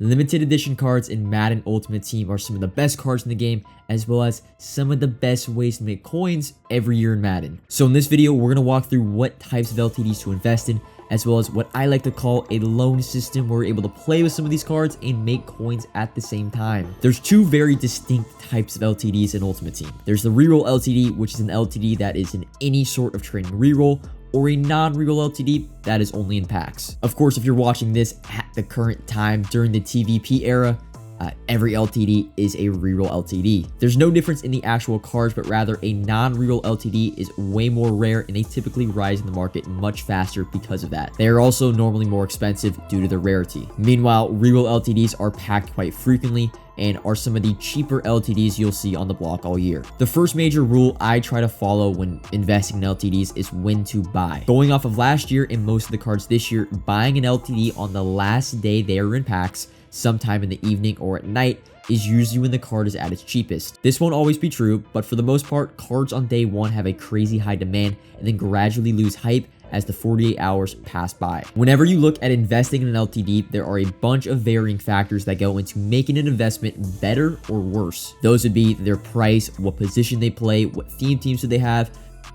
Limited edition cards in Madden Ultimate Team are some of the best cards in the game, as well as some of the best ways to make coins every year in Madden. So in this video, we're going to walk through what types of LTDs to invest in, as well as what I like to call a loan system where we're able to play with some of these cards and make coins at the same time. There's two very distinct types of LTDs in Ultimate Team. There's the reroll LTD, which is an LTD that is in any sort of training reroll, or a non-reroll LTD that is only in packs. Of course, if you're watching this at the current time during the TVP era, every LTD is a reroll LTD. There's no difference in the actual cards, but rather a non-reroll LTD is way more rare and they typically rise in the market much faster because of that. They are also normally more expensive due to their rarity. Meanwhile, reroll LTDs are packed quite frequently and are some of the cheaper LTDs you'll see on the block all year. The first major rule I try to follow when investing in LTDs is when to buy. Going off of last year and most of the cards this year, buying an LTD on the last day they are in packs, sometime in the evening or at night, is usually when the card is at its cheapest. This won't always be true, but for the most part, cards on day one have a crazy high demand and then gradually lose hype as the 48 hours pass by. Whenever you look at investing in an LTD, there are a bunch of varying factors that go into making an investment better or worse. Those would be their price, what position they play, what theme teams do they have,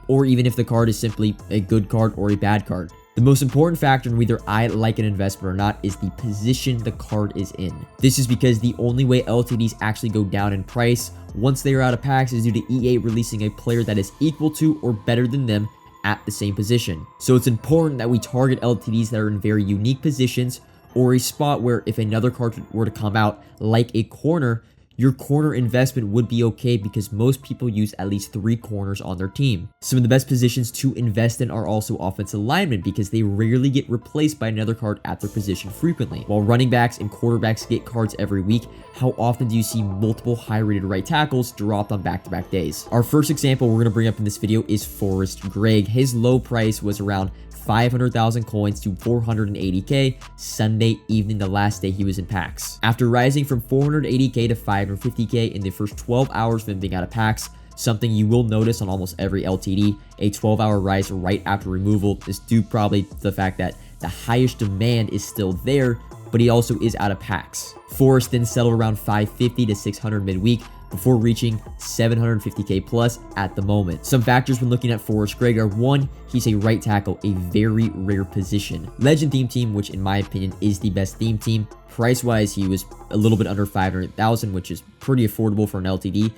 or even if the card is simply a good card or a bad card. The most important factor in whether I like an investment or not is the position the card is in. This is because the only way LTDs actually go down in price once they are out of packs is due to EA releasing a player that is equal to or better than them at the same position. So it's important that we target LTDs that are in very unique positions or a spot where if another card were to come out, like a corner, your corner investment would be okay because most people use at least 3 corners on their team. Some of the best positions to invest in are also offensive linemen because they rarely get replaced by another card at their position frequently. While running backs and quarterbacks get cards every week, how often do you see multiple high-rated right tackles dropped on back-to-back days? Our first example we're going to bring up in this video is Forrest Gregg. His low price was around 500,000 coins to 480k Sunday evening, the last day he was in packs. After rising from 480k to 550k in the first 12 hours of him being out of packs, something you will notice on almost every LTD, a 12-hour rise right after removal is due probably to the fact that the highest demand is still there, but he also is out of packs. Forrest then settled around 550 to 600 midweek, before reaching 750k plus at the moment. Some factors when looking at Forrest Gregg are: 1, he's a right tackle, a very rare position. Legend theme team, which in my opinion is the best theme team. Price wise, he was a little bit under 500,000, which is pretty affordable for an LTD.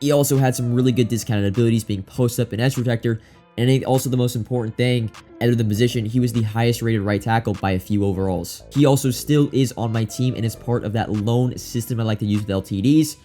He also had some really good discounted abilities, being post up and edge protector. And I think also the most important thing, other than position, he was the highest rated right tackle by a few overalls. He also still is on my team and is part of that loan system I like to use with LTDs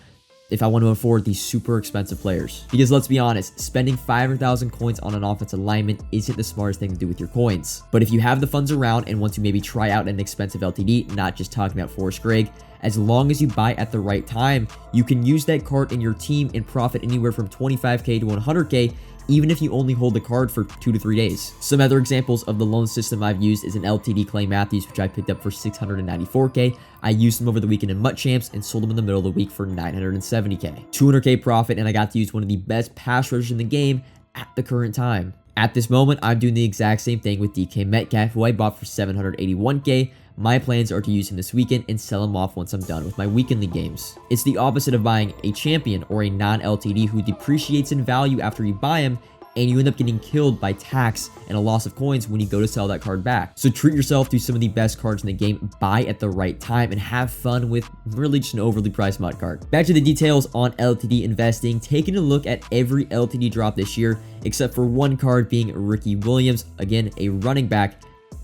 if I want to afford these super expensive players. Because let's be honest, spending 500,000 coins on an offensive lineman isn't the smartest thing to do with your coins. But if you have the funds around and want to maybe try out an expensive LTD, not just talking about Forrest Gregg, as long as you buy at the right time, you can use that card in your team and profit anywhere from 25k to 100k, even if you only hold the card for 2 to 3 days. Some other examples of the loan system I've used is an LTD Clay Matthews, which I picked up for 694k. I used him over the weekend in Mutt Champs and sold him in the middle of the week for 970k. 200k profit, and I got to use one of the best pass rushers in the game at the current time. At this moment, I'm doing the exact same thing with DK Metcalf, who I bought for 781k. My plans are to use him this weekend and sell him off once I'm done with my weekend league games. It's the opposite of buying a champion or a non-LTD who depreciates in value after you buy him, and you end up getting killed by tax and a loss of coins when you go to sell that card back. So treat yourself to some of the best cards in the game, buy at the right time, and have fun with really just an overly priced MUT card. Back to the details on LTD investing, taking a look at every LTD drop this year, except for one card being Ricky Williams, again, a running back.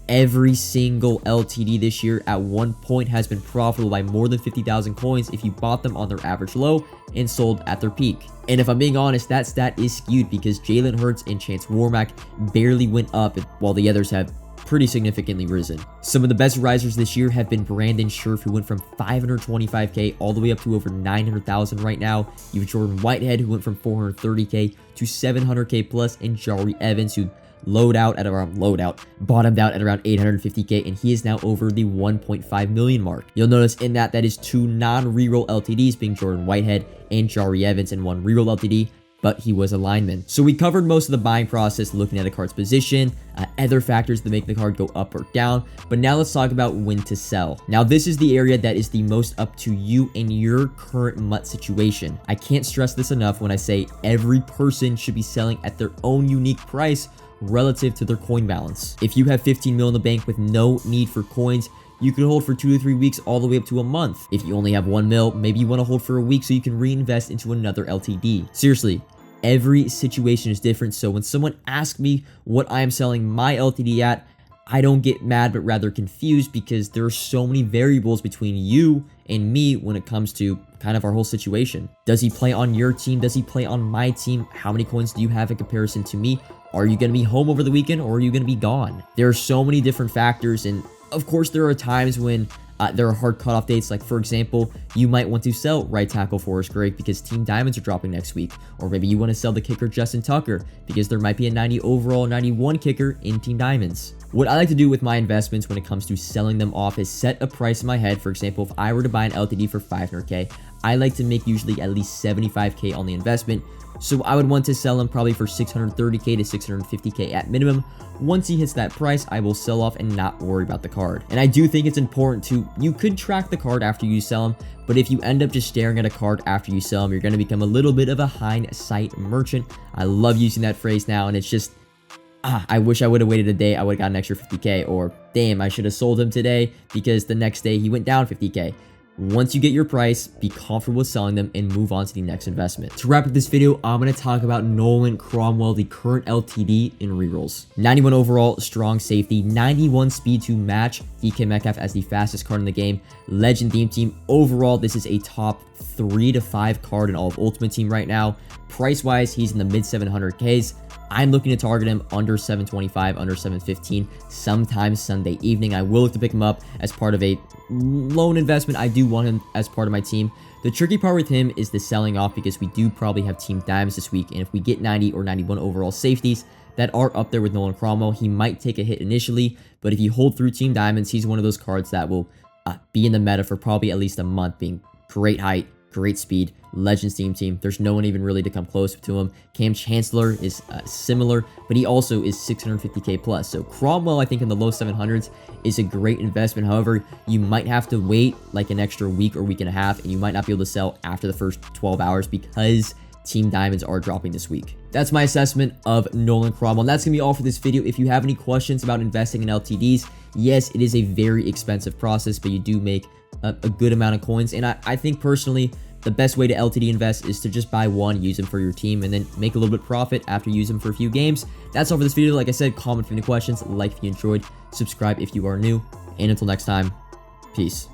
Every single LTD this year at one point has been profitable by more than 50,000 coins if you bought them on their average low and sold at their peak. And if I'm being honest, that stat is skewed because Jalen Hurts and Chance Warmack barely went up while the others have pretty significantly risen. Some of the best risers this year have been Brandon Scherf, who went from 525k all the way up to over 900,000 right now. You have Jordan Whitehead, who went from 430k to 700k plus, and Jari Evans, who bottomed out at around 850k, and he is now over the 1.5 million mark. You'll notice in that is 2 non-reroll LTDs, being Jordan Whitehead and Jari Evans, and 1 reroll LTD. but he was a lineman. So we covered most of the buying process, looking at a card's position, other factors that make the card go up or down, but now let's talk about when to sell. Now this is the area that is the most up to you and your current MUT situation. I can't stress this enough when I say every person should be selling at their own unique price relative to their coin balance. If you have 15 mil in the bank with no need for coins, you can hold for 2 to 3 weeks all the way up to a month. If you only have 1 mil, maybe you want to hold for a week so you can reinvest into another LTD. Seriously, every situation is different. So when someone asks me what I am selling my LTD at, I don't get mad, but rather confused, because there are so many variables between you and me when it comes to kind of our whole situation. Does he play on your team? Does he play on my team? How many coins do you have in comparison to me? Are you going to be home over the weekend, or are you going to be gone? There are so many different factors, and of course, there are times when there are hard cutoff dates. Like, for example, you might want to sell right tackle Forrest Gregg because Team Diamonds are dropping next week. Or maybe you want to sell the kicker Justin Tucker because there might be a 90 overall, 91 kicker in Team Diamonds. What I like to do with my investments when it comes to selling them off is set a price in my head. For example, if I were to buy an LTD for 500K, I like to make usually at least 75K on the investment. So I would want to sell him probably for 630K to 650K at minimum. Once he hits that price, I will sell off and not worry about the card. And I do think it's important to, you could track the card after you sell him, but if you end up just staring at a card after you sell him, you're going to become a little bit of a hindsight merchant. I love using that phrase now, and it's just, I wish I would have waited a day, I would have got an extra 50K, or damn, I should have sold him today because the next day he went down 50K. Once you get your price, be comfortable with selling them and move on to the next investment. To wrap up this video, I'm going to talk about Nolan Cromwell, the current LTD in rerolls. 91 overall, strong safety, 91 speed to match DK Metcalf as the fastest card in the game. Legend theme team. Overall, this is a top 3 to 5 card in all of Ultimate Team right now. Price-wise, he's in the mid 700Ks. I'm looking to target him under 725, under 715, sometime Sunday evening. I will look to pick him up as part of a loan investment. I do want him as part of my team. The tricky part with him is the selling off, because we do probably have Team Diamonds this week, and if we get 90 or 91 overall safeties that are up there with Nolan Cromwell, he might take a hit initially, but if you hold through Team Diamonds, he's one of those cards that will be in the meta for probably at least a month, being great height, great speed, Legends team. There's no one even really to come close to him. Cam Chancellor is similar, but he also is 650K plus. So Cromwell, I think in the low 700s, is a great investment. However, you might have to wait like an extra week or week and a half, and you might not be able to sell after the first 12 hours because Team Diamonds are dropping this week. That's my assessment of Nolan Cromwell. And that's going to be all for this video. If you have any questions about investing in LTDs, yes, it is a very expensive process, but you do make a good amount of coins. And I think personally, the best way to LTD invest is to just buy one, use them for your team, and then make a little bit of profit after you use them for a few games. That's all for this video. Like I said, comment if you have any questions, like if you enjoyed, subscribe if you are new, and until next time, peace.